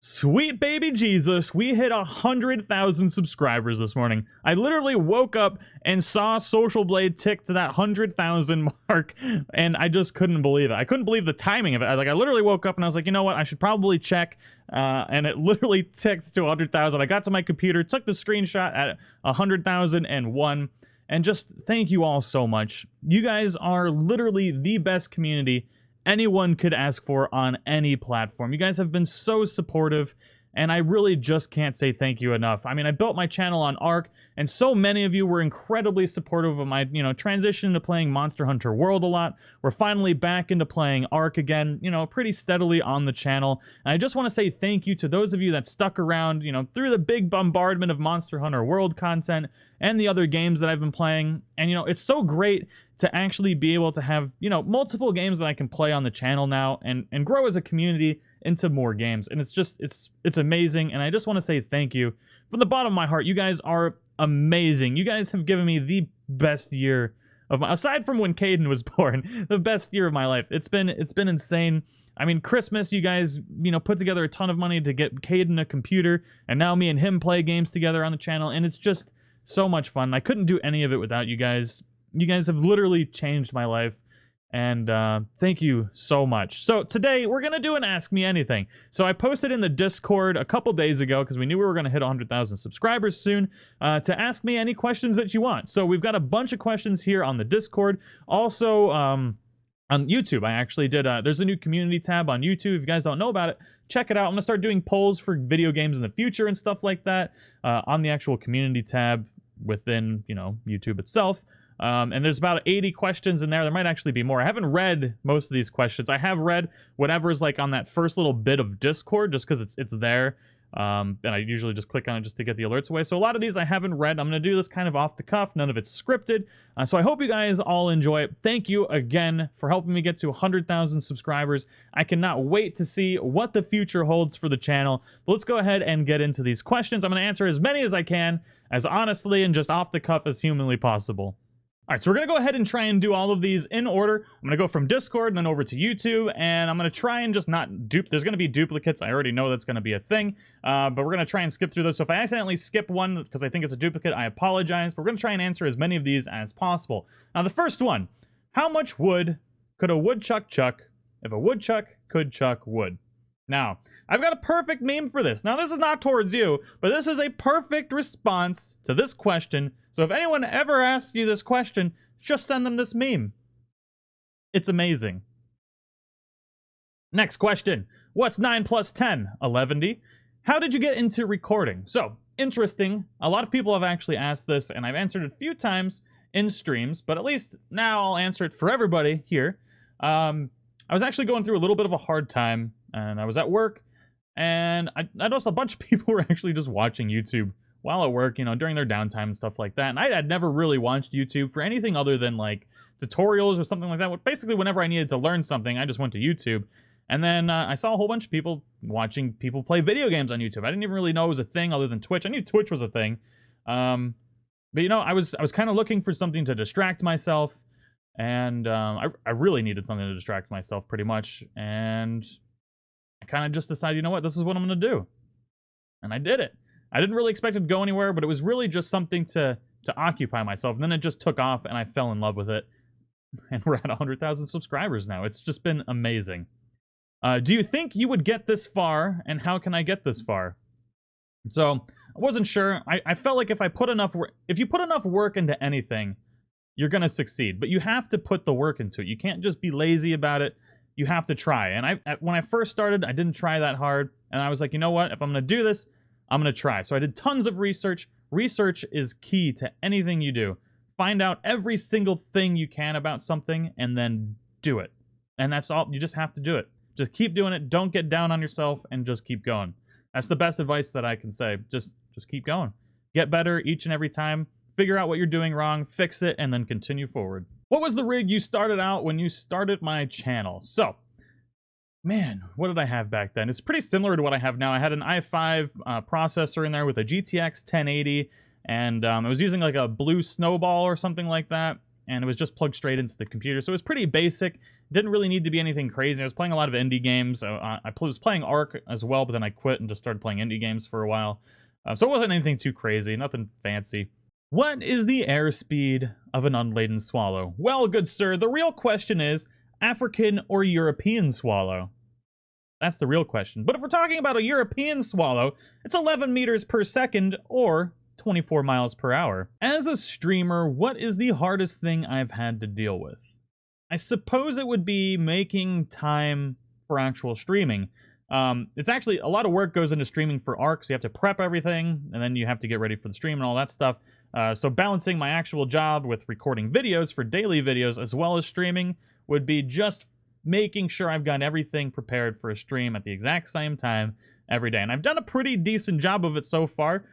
Sweet baby Jesus, we hit 100,000 subscribers this morning. I literally woke up and saw Social Blade tick to that 100,000 mark, and I just couldn't believe it. I couldn't believe the timing of it. I literally woke up and I was like, you know what? I should probably check. And it literally ticked to 100,000. I got to my computer, took the screenshot at 100,001, and just thank you all so much. You guys are literally the best community anyone could ask for on any platform. You guys have been so supportive, and I really just can't say thank you enough. I mean, I built my channel on Ark, and so many of you were incredibly supportive of my, transition to playing Monster Hunter World a lot. We're finally back into playing Ark again, pretty steadily on the channel. And I just want to say thank you to those of you that stuck around, through the big bombardment of Monster Hunter World content and the other games that I've been playing. And, it's so great to actually be able to have, multiple games that I can play on the channel now and grow as a community into more games. And it's just, it's amazing. And I just want to say thank you from the bottom of my heart. You guys are amazing. You guys have given me the best year of my, aside from when Kaden was born, the best year of my life. It's been insane. I mean, Christmas, you guys, put together a ton of money to get Kaden a computer, and now me and him play games together on the channel, and it's just so much fun. I couldn't do any of it without you guys. You guys have literally changed my life, and thank you so much. So today, we're going to do an Ask Me Anything. So I posted in the Discord a couple days ago, because we knew we were going to hit 100,000 subscribers soon, to ask me any questions that you want. So we've got a bunch of questions here on the Discord. Also, on YouTube, I actually did, there's a new community tab on YouTube. If you guys don't know about it, check it out. I'm going to start doing polls for video games in the future and stuff like that on the actual community tab within, YouTube itself. And there's about 80 questions in there. There might actually be more. I haven't read most of these questions. I have read whatever's like on that first little bit of Discord just because it's there. And I usually just click on it just to get the alerts away. So a lot of these I haven't read. I'm going to do this kind of off the cuff. None of it's scripted. So I hope you guys all enjoy it. Thank you again for helping me get to 100,000 subscribers. I cannot wait to see what the future holds for the channel. But let's go ahead and get into these questions. I'm going to answer as many as I can, as honestly and just off the cuff as humanly possible. All right, so we're going to go ahead and try and do all of these in order. I'm going to go from Discord and then over to YouTube, and I'm going to try and just not dupe. There's going to be duplicates. I already know that's going to be a thing, but we're going to try and skip through those. So if I accidentally skip one because I think it's a duplicate, I apologize. But we're going to try and answer as many of these as possible. Now, the first one, how much wood could a woodchuck chuck if a woodchuck could chuck wood? Now, I've got a perfect meme for this. Now, this is not towards you, but this is a perfect response to this question. So if anyone ever asks you this question, just send them this meme. It's amazing. Next question. What's 9 plus 10? 11. How did you get into recording? So, interesting. A lot of people have actually asked this, and I've answered it a few times in streams, but at least now I'll answer it for everybody here. I was actually going through a little bit of a hard time, and I was at work, and I noticed a bunch of people were actually just watching YouTube while at work, during their downtime and stuff like that. And I had never really watched YouTube for anything other than, like, tutorials or something like that. Basically, whenever I needed to learn something, I just went to YouTube. And then I saw a whole bunch of people watching people play video games on YouTube. I didn't even really know it was a thing other than Twitch. I knew Twitch was a thing. But, I was kind of looking for something to distract myself. And I really needed something to distract myself, pretty much. And I kind of just decided, you know what, this is what I'm going to do. And I did it. I didn't really expect it to go anywhere, but it was really just something to occupy myself. And then it just took off, and I fell in love with it. And we're at 100,000 subscribers now. It's just been amazing. Do you think you would get this far, and how can I get this far? So, I wasn't sure. I felt like if you put enough work into anything, you're going to succeed. But you have to put the work into it. You can't just be lazy about it. You have to try. And when I first started, I didn't try that hard. And I was like, you know what? If I'm going to do this, I'm going to try. So I did tons of research. Research is key to anything you do. Find out every single thing you can about something and then do it. And that's all. You just have to do it. Just keep doing it. Don't get down on yourself and just keep going. That's the best advice that I can say. Just keep going. Get better each and every time. Figure out what you're doing wrong, fix it, and then continue forward. What was the rig you started out when you started my channel? So, man, what did I have back then? It's pretty similar to what I have now. I had an i5 processor in there with a GTX 1080, and I was using like a blue snowball or something like that. and it was just plugged straight into the computer. So it was pretty basic. Didn't really need to be anything crazy. I was playing a lot of indie games. I was playing Ark as well, but then I quit and just started playing indie games for a while. So it wasn't anything too crazy, nothing fancy. What is the airspeed of an unladen swallow? Well, good sir, the real question is African or European swallow? That's the real question. But if we're talking about a European swallow, it's 11 meters per second or 24 miles per hour. As a streamer, what is the hardest thing I've had to deal with? I suppose it would be making time for actual streaming. It's actually, a lot of work goes into streaming for Ark, so you have to prep everything, and then you have to get ready for the stream and all that stuff. So balancing my actual job with recording videos for daily videos as well as streaming would be just making sure I've got everything prepared for a stream at the exact same time every day. And I've done a pretty decent job of it so far.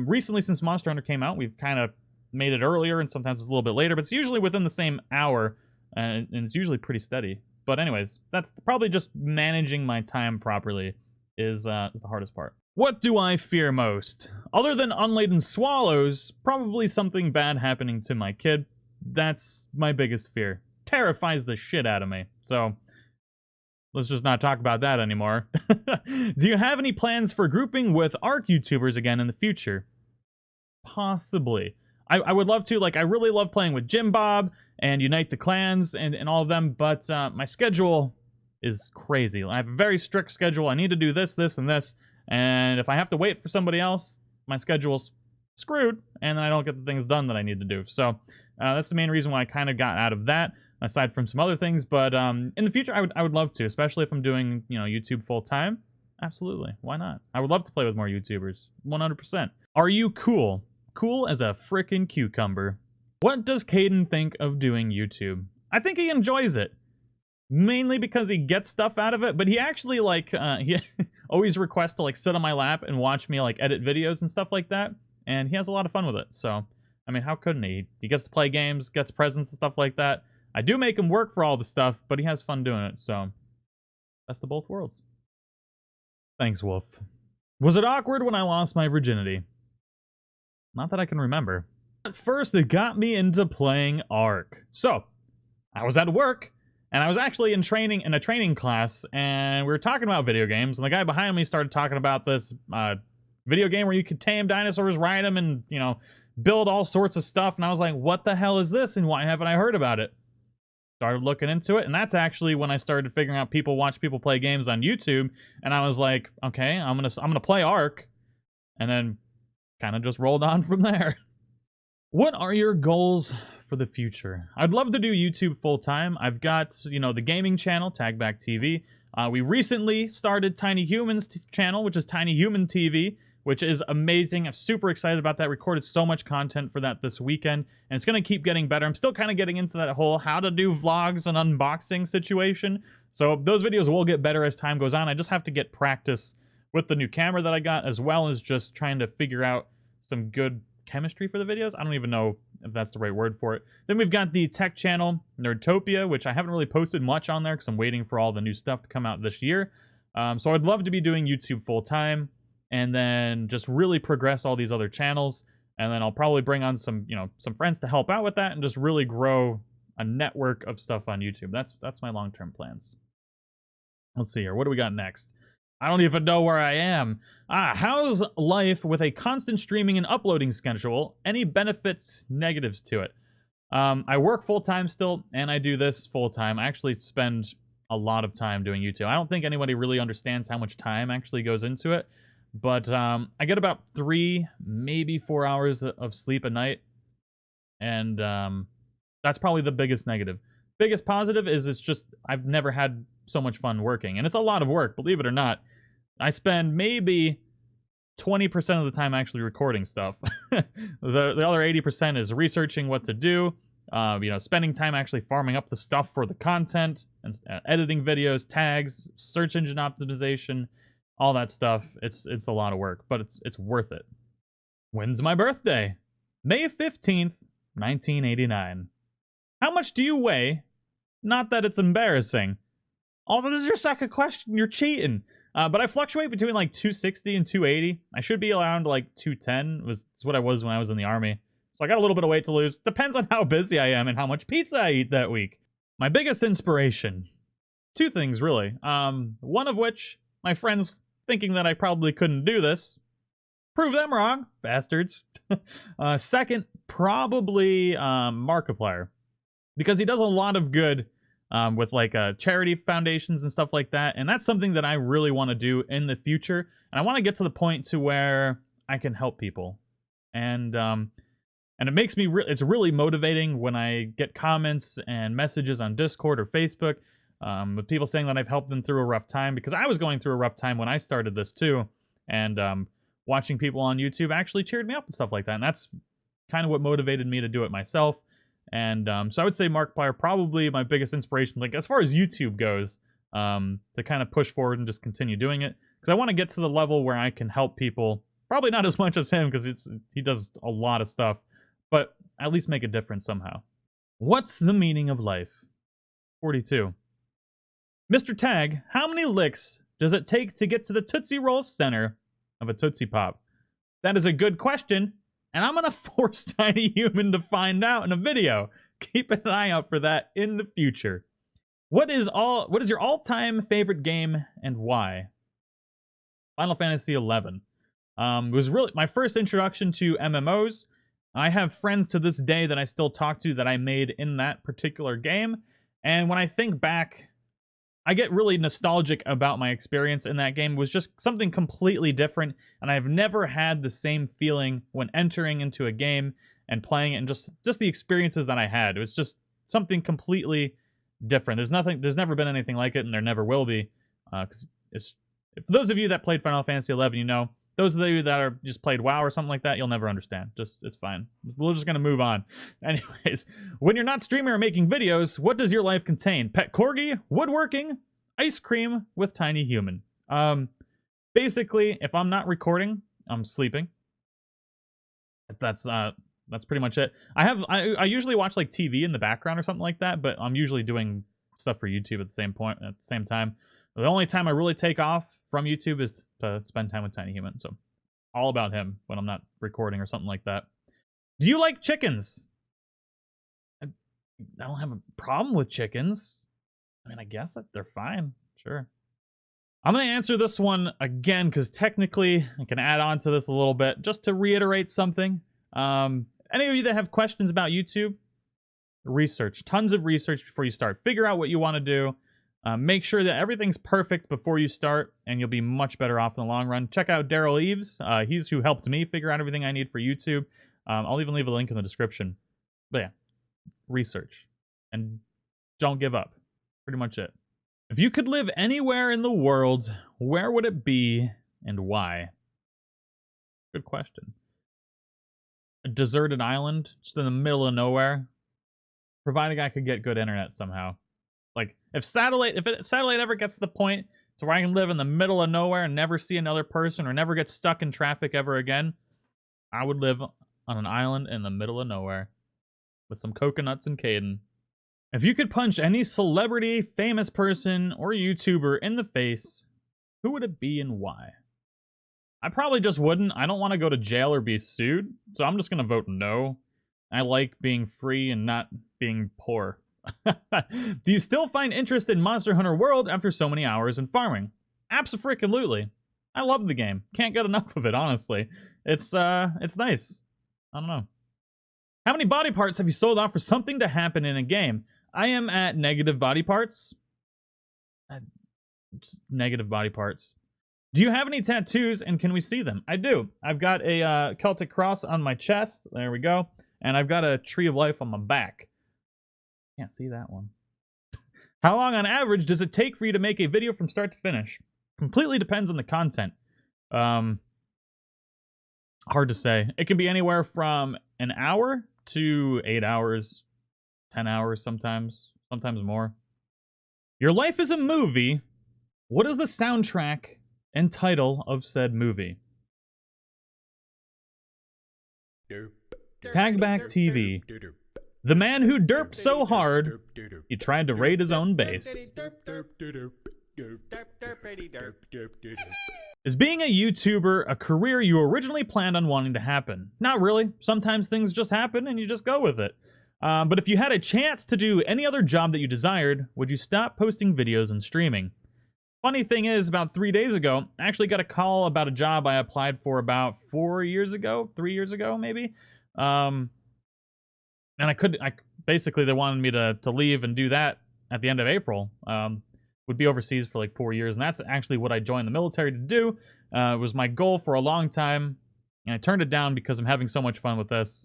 Recently, since Monster Hunter came out, we've kind of made it earlier, and sometimes it's a little bit later, but it's usually within the same hour, and it's usually pretty steady. But anyways, that's probably just managing my time properly is the hardest part. What do I fear most? Other than unladen swallows, probably something bad happening to my kid. That's my biggest fear. Terrifies the shit out of me. So let's just not talk about that anymore. Do you have any plans for grouping with Ark YouTubers again in the future? Possibly. I would love to. Like, I really love playing with Jim Bob and Unite the Clans and all of them, but my schedule is crazy. I have a very strict schedule. I need to do this, this, and this, and if I have to wait for somebody else, my schedule's screwed, and then I don't get the things done that I need to do. So that's the main reason why I kind of got out of that, aside from some other things. But in the future, I would love to, especially if I'm doing, you know, YouTube full time. Absolutely, why not? I would love to play with more YouTubers, 100%. Are you cool? Cool as a frickin' cucumber. What does Kaden think of doing YouTube? I think he enjoys it. Mainly because he gets stuff out of it, but he actually, like, he always requests to, like, sit on my lap and watch me, like, edit videos and stuff like that, and he has a lot of fun with it, so, I mean, how couldn't he? He gets to play games, gets presents and stuff like that. I do make him work for all the stuff, but he has fun doing it, so best of both worlds. Thanks, Wolf. Was it awkward when I lost my virginity? Not that I can remember. At first, it got me into playing Ark. So, I was at work, and I was actually in a training class, and we were talking about video games, and the guy behind me started talking about this video game where you could tame dinosaurs, ride them, and, you know, build all sorts of stuff, and I was like, what the hell is this, and why haven't I heard about it? Started looking into it, and that's actually when I started figuring out watch people play games on YouTube, and I was like, okay, I'm gonna play Ark, and then kind of just rolled on from there. What are your goals for the future? I'd love to do YouTube full-time. I've got, you know, the gaming channel, TagBackTV. We recently started Tiny Human's channel, which is Tiny Human TV, which is amazing. I'm super excited about that. Recorded so much content for that this weekend, and it's going to keep getting better. I'm still kind of getting into that whole how to do vlogs and unboxing situation. So those videos will get better as time goes on. I just have to get practice with the new camera that I got, as well as just trying to figure out some good chemistry for the videos. I don't even know if that's the right word for it. Then we've got the tech channel, Nerdtopia, which I haven't really posted much on there because I'm waiting for all the new stuff to come out this year. So I'd love to be doing YouTube full-time, and then just really progress all these other channels, and then I'll probably bring on some, you know, some friends to help out with that, and just really grow a network of stuff on YouTube. That's my long-term plans. Let's see here. What do we got next? I don't even know where I am. How's life with a constant streaming and uploading schedule? Any benefits, negatives to it? I work full-time still, and I do this full-time. I actually spend a lot of time doing YouTube. I don't think anybody really understands how much time actually goes into it, but I get about 3, maybe 4 hours of sleep a night, and that's probably the biggest negative. Biggest positive is it's just I've never had so much fun working, and it's a lot of work, believe it or not. I spend maybe 20% of the time actually recording stuff. the other 80% is researching what to do, you know, spending time actually farming up the stuff for the content, and editing videos, tags, search engine optimization, all that stuff. It's a lot of work, but it's worth it. When's my birthday? May 15th, 1989. How much do you weigh? Not that it's embarrassing. Oh, this is your second question. You're cheating. But I fluctuate between like 260 and 280. I should be around like 210. Is what I was when I was in the army. So I got a little bit of weight to lose. Depends on how busy I am and how much pizza I eat that week. My biggest inspiration. Two things, really. One of which, my friends thinking that I probably couldn't do this. Prove them wrong, bastards. Second, probably Markiplier. Because he does a lot of good with like charity foundations and stuff like that. And that's something that I really want to do in the future. And I want to get to the point to where I can help people. And it makes me, it's really motivating when I get comments and messages on Discord or Facebook with people saying that I've helped them through a rough time. Because I was going through a rough time when I started this too. And watching people on YouTube actually cheered me up and stuff like that. And that's kind of what motivated me to do it myself. And so I would say Markiplier probably my biggest inspiration, like as far as YouTube goes, to kind of push forward and just continue doing it. Because I want to get to the level where I can help people. Probably not as much as him, because he does a lot of stuff. But at least make a difference somehow. What's the meaning of life? 42. Mr. Tag, how many licks does it take to get to the Tootsie Roll center of a Tootsie Pop? That is a good question, and I'm going to force Tiny Human to find out in a video. Keep an eye out for that in the future. What is your all-time favorite game and why? Final Fantasy XI. It was really my first introduction to MMOs. I have friends to this day that I still talk to that I made in that particular game, and when I think back, I get really nostalgic about my experience in that game. It was just something completely different, and I've never had the same feeling when entering into a game and playing it, and just the experiences that I had. It was just something completely different. There's never been anything like it, and there never will be. Because for those of you that played Final Fantasy XI, you know. Those of you that are just played WoW or something like that, you'll never understand. It's fine. We're just gonna move on. Anyways, when you're not streaming or making videos, what does your life contain? Pet corgi, woodworking, ice cream with Tiny Human. Basically, if I'm not recording, I'm sleeping. That's pretty much it. I usually watch like TV in the background or something like that, but I'm usually doing stuff for YouTube at the same time. The only time I really take off from YouTube is to spend time with Tiny Human. So all about him when I'm not recording or something like that. Do you like chickens? I don't have a problem with chickens. I mean, I guess they're fine. Sure. I'm going to answer this one again because technically I can add on to this a little bit just to reiterate something. Any of you that have questions about YouTube, research. Tons of research before you start. Figure out what you want to do. Make sure that everything's perfect before you start, and you'll be much better off in the long run. Check out Daryl Eves. He's who helped me figure out everything I need for YouTube. I'll even leave a link in the description. But yeah, research. And don't give up. Pretty much it. If you could live anywhere in the world, where would it be and why? Good question. A deserted island, just in the middle of nowhere. Providing I could get good internet somehow. Like, if satellite ever gets to the point to where I can live in the middle of nowhere and never see another person or never get stuck in traffic ever again, I would live on an island in the middle of nowhere with some coconuts and Kaden. If you could punch any celebrity, famous person, or YouTuber in the face, who would it be and why? I probably just wouldn't. I don't want to go to jail or be sued, so I'm just going to vote no. I like being free and not being poor. Do you still find interest in Monster Hunter World after so many hours in farming? Abso-freaking-lutely. I love the game. Can't get enough of it, honestly. It's nice. I don't know. How many body parts have you sold off for something to happen in a game? I am at negative body parts. Negative body parts. Do you have any tattoos, and can we see them? I do. I've got a Celtic cross on my chest. There we go. And I've got a tree of life on my back. Can't see that one. How long on average does it take for you to make a video from start to finish? Completely depends on the content. Hard to say. It can be anywhere from an hour to 8 hours, 10 hours sometimes more. Your life is a movie. What is the soundtrack and title of said movie? TagBackTV. The man who derped so hard, he tried to raid his own base. Is being a YouTuber a career you originally planned on wanting to happen? Not really. Sometimes things just happen and you just go with it. But if you had a chance to do any other job that you desired, would you stop posting videos and streaming? Funny thing is, about 3 days ago, I actually got a call about a job I applied for about 4 years ago, 3 years ago, maybe. And basically they wanted me to leave and do that at the end of April. Would be overseas for like 4 years, and that's actually what I joined the military to do. It was my goal for a long time, and I turned it down because I'm having so much fun with this.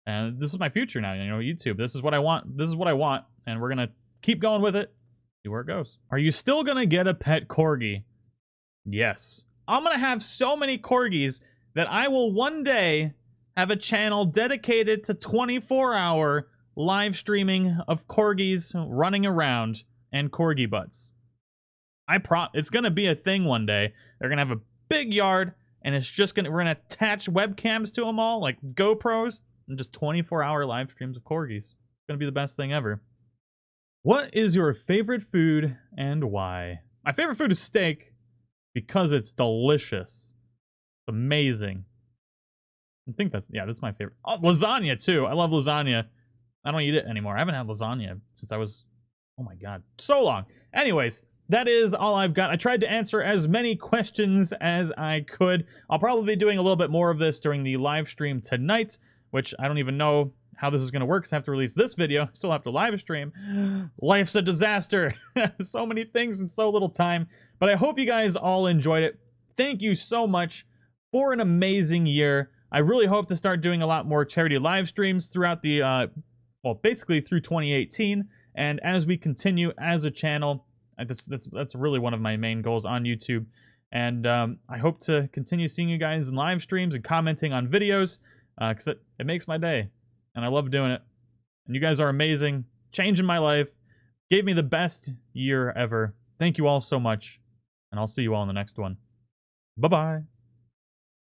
And this is my future now, YouTube. This is what I want. This is what I want, and we're gonna keep going with it. See where it goes. Are you still gonna get a pet corgi? Yes. I'm gonna have so many corgis that I will one day have a channel dedicated to 24-hour live streaming of corgis running around and corgi butts. It's gonna be a thing one day. They're gonna have a big yard, and we're gonna attach webcams to them all, like GoPros, and just 24-hour live streams of corgis. It's gonna be the best thing ever. What is your favorite food and why? My favorite food is steak because it's delicious. It's amazing. I think that's my favorite. Oh, lasagna too. I love lasagna. I don't eat it anymore. I haven't had lasagna since I was, oh my god, so long. Anyways, that is all I've got. I tried to answer as many questions as I could. I'll probably be doing a little bit more of this during the live stream tonight, which I don't even know how this is going to work, because I have to release this video. Still have to live stream. Life's a disaster. So many things in so little time. But I hope you guys all enjoyed it. Thank you so much for an amazing year. I really hope to start doing a lot more charity live streams throughout the, basically through 2018. And as we continue as a channel, that's really one of my main goals on YouTube. And I hope to continue seeing you guys in live streams and commenting on videos, because it makes my day. And I love doing it. And you guys are amazing, changing my life, gave me the best year ever. Thank you all so much, and I'll see you all in the next one. Bye-bye.